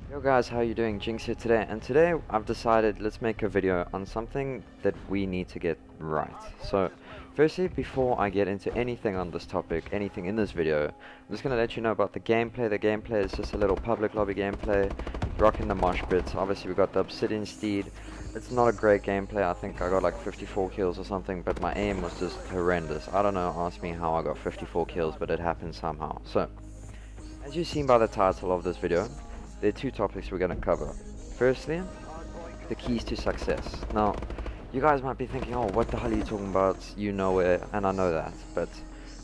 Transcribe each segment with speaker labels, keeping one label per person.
Speaker 1: Yo guys, how you doing? JiinX here today, and today I've decided let's make a video on something that we need to get right. So, firstly, before I get into anything on this topic, anything in this video, I'm just going to let you know about the gameplay. The gameplay is just a little public lobby gameplay, rocking the mosh pits. Obviously we got the Obsidian Steed. It's not a great gameplay. I think I got like 54 kills or something, but my aim was just horrendous. I don't know, ask me how I got 54 kills, but it happened somehow. So, as you've seen by the title of this video, there are two topics we're going to cover. Firstly, the keys to success. Now, you guys might be thinking, oh, what the hell are you talking about? You know it, and I know that. But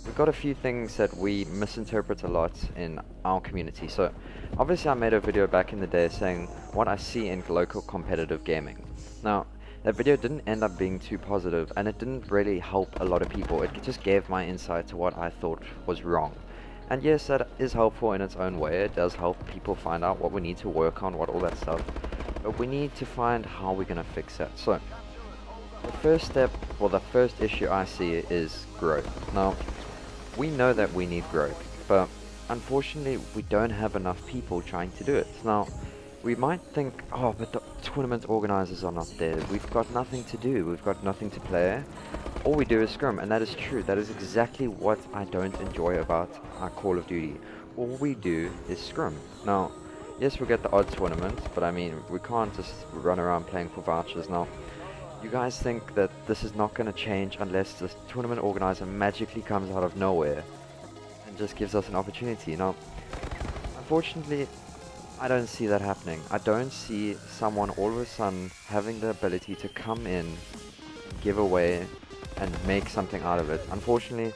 Speaker 1: we've got a few things that we misinterpret a lot in our community. So, obviously I made a video back in the day saying what I see in local competitive gaming. Now, that video didn't end up being too positive, and it didn't really help a lot of people. It just gave my insight to what I thought was wrong. And yes, that is helpful in its own way. It does help people find out what we need to work on, what all that stuff. But we need to find how we're going to fix that. So, the first step, or the first issue I see is growth. Now, we know that we need growth, but unfortunately we don't have enough people trying to do it. Now, we might think, oh, but the tournament organizers are not there. We've got nothing to do. We've got nothing to play. All we do is scrim, and that is true. That is exactly what I don't enjoy about our Call of Duty. All we do is scrim. Now, yes, we get the odd tournaments, but I mean, we can't just run around playing for vouchers. Now, you guys think that this is not going to change unless the tournament organizer magically comes out of nowhere and just gives us an opportunity. Now, unfortunately, I don't see that happening. I don't see someone all of a sudden having the ability to come in, give away, and make something out of it. Unfortunately,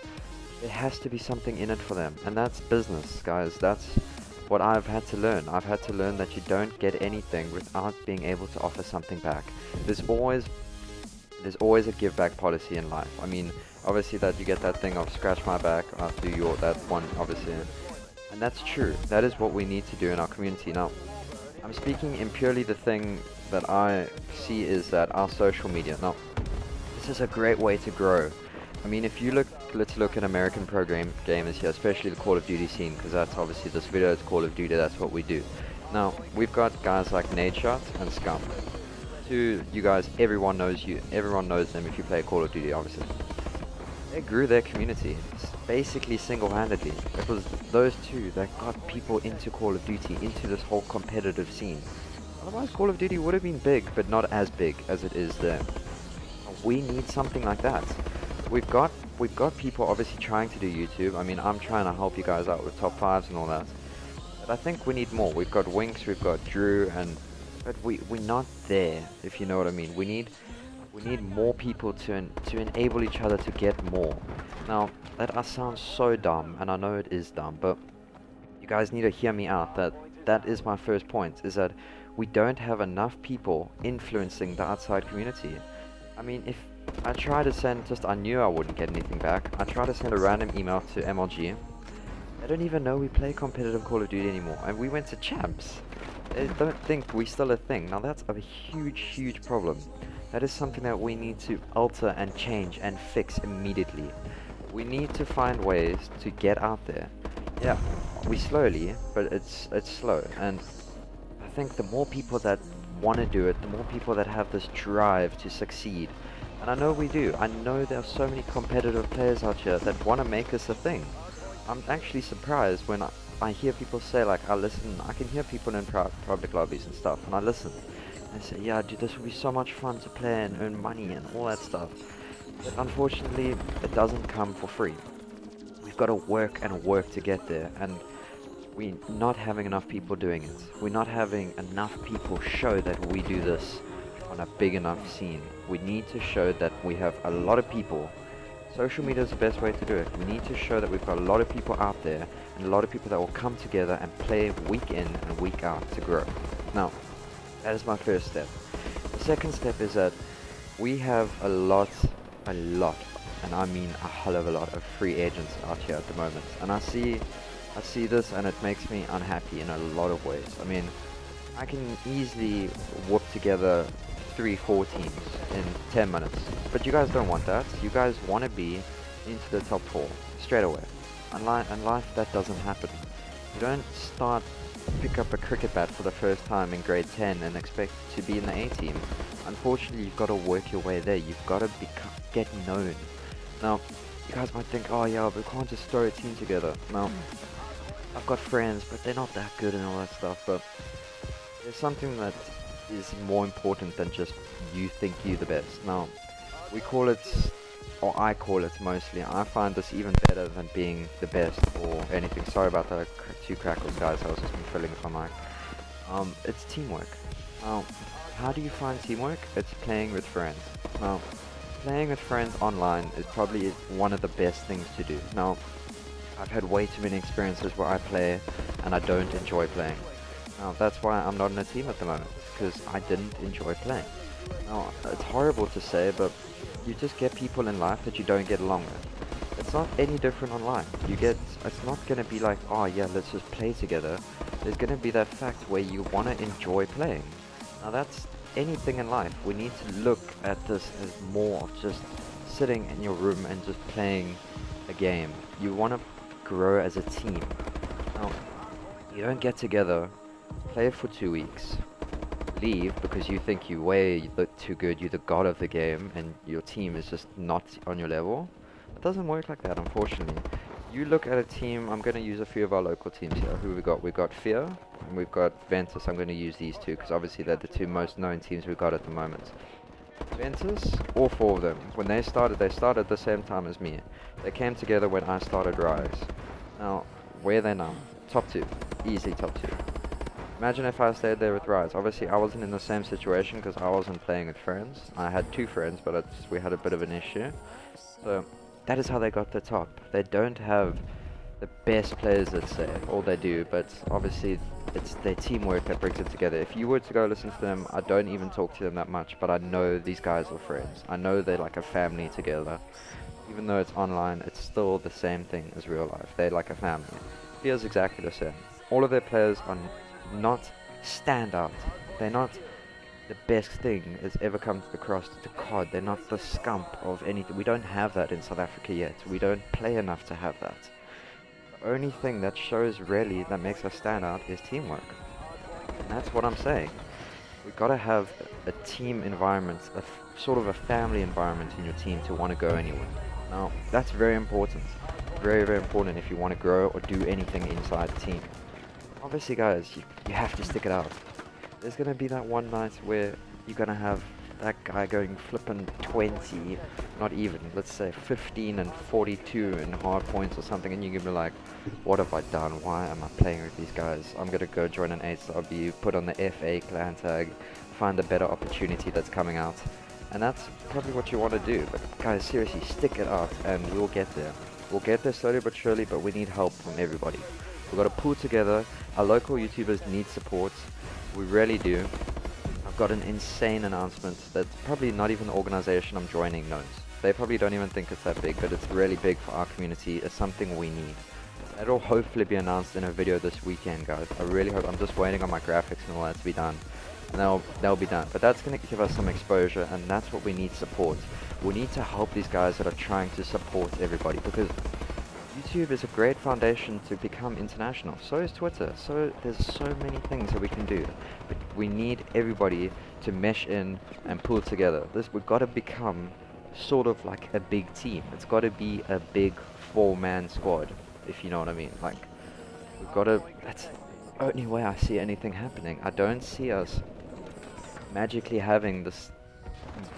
Speaker 1: there has to be something in it for them, and that's business, guys. That's what I've had to learn. I've had to learn that you don't get anything without being able to offer something back. There's always a give back policy in life. I mean, obviously that you get that thing of scratch my back, I'll do your, that one, obviously. And that's true. That is what we need to do in our community. Now, I'm speaking in purely the thing that I see is that our social media. Now, this is a great way to grow. I mean, if you look, let's look at American gamers here, especially the Call of Duty scene, because that's obviously this video is Call of Duty, that's what we do. Now, we've got guys like Nadeshot and Scum. Two, you guys, everyone knows them if you play Call of Duty, obviously. They grew their community, basically single-handedly. It was those two that got people into Call of Duty, into this whole competitive scene. Otherwise, Call of Duty would have been big, but not as big as it is there. We need something like that. We've got people obviously trying to do YouTube. I mean, I'm trying to help you guys out with top 5s and all that. But I think we need more. We've got Winx, we've got Drew, but we're not there, if you know what I mean. We need more people to enable each other to get more. Now, that sounds so dumb, and I know it is dumb, but you guys need to hear me out. That is my first point, is that we don't have enough people influencing the outside community. I mean, if I try to send, I knew I wouldn't get anything back. I try to send a random email to MLG. They don't even know we play competitive Call of Duty anymore, and we went to champs. They don't think we're still a thing. Now that's a huge, huge problem. That is something that we need to alter and change and fix immediately. We need to find ways to get out there. Yeah, we slowly, but it's slow, and I think the more people that want to do it, the more people that have this drive to succeed, and I know we do. I know there are so many competitive players out here that want to make this a thing. I'm actually surprised when I hear people say, like, I can hear people in public lobbies and stuff, and I listen. I say, yeah, dude, this will be so much fun to play and earn money and all that stuff. But unfortunately, it doesn't come for free. We've got to work and work to get there, and we're not having enough people doing it. We're not having enough people show that we do this on a big enough scene. We need to show that we have a lot of people. Social media is the best way to do it. We need to show that we've got a lot of people out there, and a lot of people that will come together and play week in and week out to grow. Now, that is my first step. The second step is that we have a lot, and I mean a hell of a lot of free agents out here at the moment. And I see this, and it makes me unhappy in a lot of ways. I mean, I can easily whoop together 3-4 teams in 10 minutes. But you guys don't want that. You guys want to be into the top 4 straight away. In life, that doesn't happen. You don't start pick up a cricket bat for the first time in grade 10 and expect to be in the A team. Unfortunately, you've got to work your way there. You've got to get known. Now, you guys might think, oh yeah, we can't just throw a team together. Now, I've got friends, but they're not that good and all that stuff. But there's something that is more important than just you think you the best. Now, we call it, or I call it mostly, I find this even better than being the best or anything. Sorry about that, two crackles guys, I was just filling with my mic. It's teamwork. Now, how do you find teamwork? It's playing with friends. Now, playing with friends online is probably one of the best things to do. Now, I've had way too many experiences where I play and I don't enjoy playing. Now, that's why I'm not in a team at the moment, because I didn't enjoy playing. Now, it's horrible to say, but you just get people in life that you don't get along with. It's not any different online. It's not going to be like, oh yeah, let's just play together. There's going to be that fact where you want to enjoy playing. Now that's anything in life. We need to look at this as more of just sitting in your room and just playing a game. You want to grow as a team. Now, you don't get together, play for 2 weeks, leave because you think you look too good, you're the god of the game, and your team is just not on your level. It doesn't work like that, unfortunately. You look at a team, I'm going to use a few of our local teams here. Who we got? We've got Fear, and we've got Ventus. I'm going to use these two, because obviously they're the two most known teams we've got at the moment. Ventus, all four of them, when they started at the same time as me. They came together when I started Rise. Now, where are they now? Top 2. Easy top 2. Imagine if I stayed there with Rise. Obviously, I wasn't in the same situation because I wasn't playing with friends. I had 2 friends, but we had a bit of an issue. So, that is how they got to top. They don't have the best players, let's say, all they do, but obviously it's their teamwork that brings it together. If you were to go listen to them, I don't even talk to them that much, but I know these guys are friends. I know they're like a family together. Even though it's online, it's still the same thing as real life. They're like a family. It feels exactly the same. All of their players are not standout. They're not the best thing that's ever come across the COD. They're not the scump of anything. We don't have that in South Africa yet. We don't play enough to have that. The only thing that shows really that makes us stand out is teamwork. And that's what I'm saying. We've got to have a team environment, sort of a family environment in your team to want to go anywhere. Now, that's very important. Very, very important if you want to grow or do anything inside the team. Obviously, guys, you have to stick it out. There's going to be that one night where you're going to have that guy going flipping 20, not even, let's say 15 and 42 in hard points or something, and you're going to be like, what have I done? Why am I playing with these guys? I'm going to go join an 8-star, put on the FA clan tag, find a better opportunity that's coming out. And that's probably what you want to do. But guys, seriously, stick it out and we'll get there. We'll get there slowly but surely, but we need help from everybody. We've got to pull together. Our local YouTubers need support. We really do. I've got an insane announcement that probably not even the organization I'm joining knows. They probably don't even think it's that big, but it's really big for our community. It's something we need. It'll hopefully be announced in a video this weekend, guys. I really hope. I'm just waiting on my graphics and all that to be done. And they'll be done. But that's going to give us some exposure, and that's what we need support. We need to help these guys that are trying to support everybody, because YouTube is a great foundation to become international. So is Twitter. So there's so many things that we can do. But we need everybody to mesh in and pull together. We've got to become sort of like a big team. It's got to be a big 4-man squad, if you know what I mean. Like, we've got to, that's the only way I see anything happening. I don't see us magically having this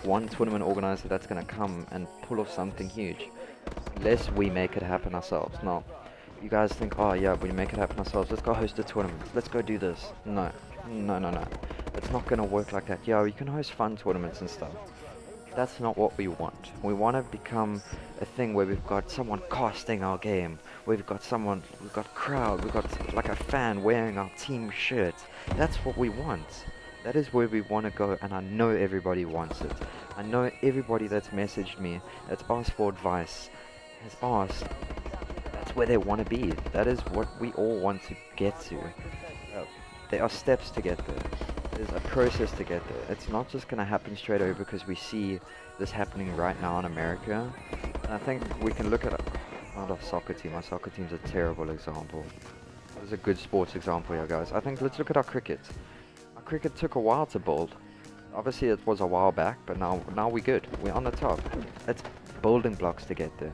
Speaker 1: one tournament organizer that's going to come and pull off something huge, unless we make it happen ourselves. Now, you guys think, oh yeah, we make it happen ourselves, let's go host a tournament, let's go do this. No. It's not going to work like that. Yeah, you can host fun tournaments and stuff. That's not what we want. We want to become a thing where we've got someone casting our game, where we've got crowd, we've got like a fan wearing our team shirt. That's what we want. That is where we want to go, and I know everybody wants it. I know everybody that's messaged me, that's asked for advice, has asked, that's where they want to be. That is what we all want to get to. There are steps to get there. There's a process to get there. It's not just going to happen straight away because we see this happening right now in America. And I think we can look at our soccer team. Our soccer team's a terrible example. is a good sports example here, guys. I think let's look at our cricket. Our cricket took a while to build. Obviously, it was a while back, but now we're good. We're on the top. It's building blocks to get there.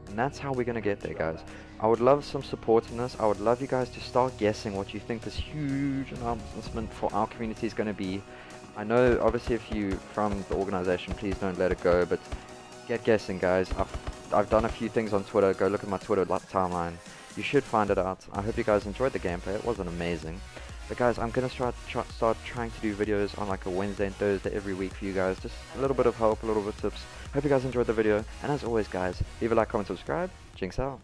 Speaker 1: And that's how we're going to get there, guys. I would love some support in this. I would love you guys to start guessing what you think this huge announcement for our community is going to be. I know, obviously, if you from the organization, please don't let it go, but get guessing, guys. I've done a few things on Twitter. Go look at my Twitter timeline. You should find it out. I hope you guys enjoyed the gameplay. It wasn't amazing. But guys, I'm going to start trying to do videos on like a Wednesday and Thursday every week for you guys. Just a little bit of help, a little bit of tips. Hope you guys enjoyed the video. And as always, guys, leave a like, comment, subscribe. JiinX out.